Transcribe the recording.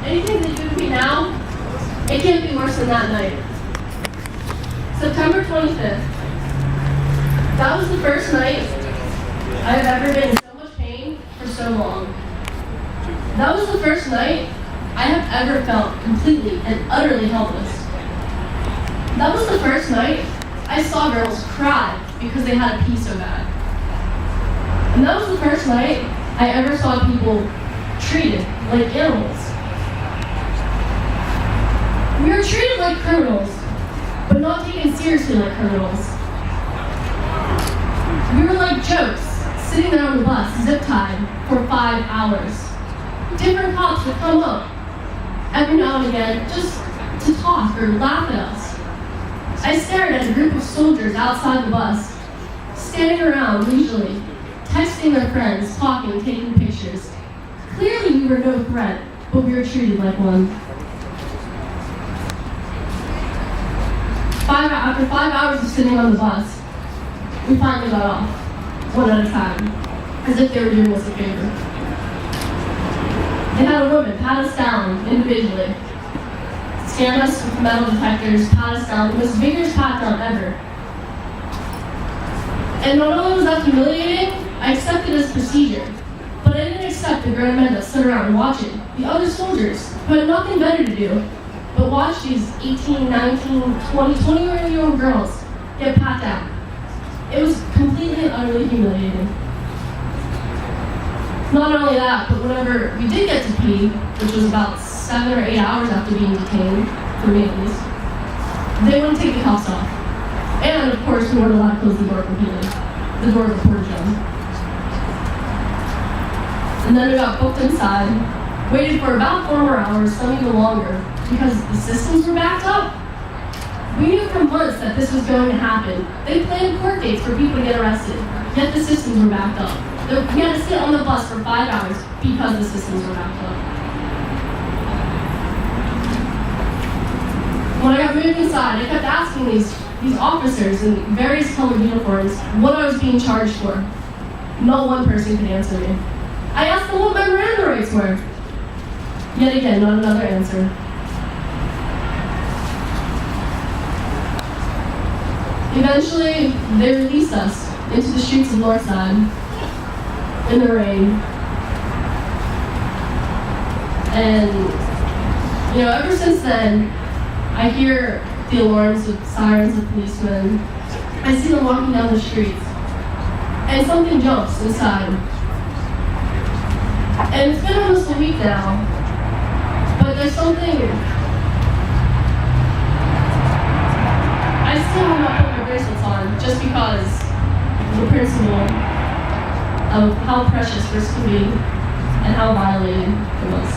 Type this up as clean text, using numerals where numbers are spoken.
anything they do to me now, it can't be worse than that night. September 25th. That was the first night I have ever been in so much pain for so long. That was the first night I have ever felt completely and utterly helpless. That was the first night I saw girls cry because they had to pee so bad. And that was the first night I ever saw people treated like animals. We were treated like criminals, but not taken seriously like criminals. We were like jokes, sitting there on the bus, zip-tied, for 5 hours. Different cops would come up every now and again just to talk or laugh at us. I stared at a group of soldiers outside the bus, standing around leisurely, texting their friends, talking, taking pictures. Clearly we were no threat, but we were treated like one. After 5 hours of sitting on the bus, we finally got off, one at a time, as if they were doing us a favor. They had a woman pat us down individually, scan us with metal detectors, pat us down, the most vigorous pat down ever. And not only was that humiliating, I accepted it as procedure, but I didn't accept the grown men that stood around watching, the other soldiers, who had nothing better to do but watch these 18, 19, 20, 21-year-old girls get pat down. It was completely and utterly humiliating. Not only that, but whenever we did get to pee, which was about 7 or 8 hours after being detained, for me at least, they wouldn't take the cuffs off. And of course, we weren't allowed to close the door completely. The door of the porta john. And then we got booked inside, waited for about 4 more hours, some even longer, because the systems were backed up. We knew for months that this was going to happen. They planned court dates for people to get arrested, yet the systems were backed up. We had to sit on the bus for 5 hours because the systems were backed up. When I got moved inside, I kept asking these officers in various colored uniforms what I was being charged for. Not one person could answer me. I asked them what my Miranda rights were. Yet again, not another answer. Eventually, they released us into the streets of Northside in the rain. And, ever since then, I hear the alarms of sirens of policemen. I see them walking down the streets. And something jumps inside. And it's been almost a week now, but there's something. I still have not put my bracelets on just because the principle of how precious risk can be and how violating it was.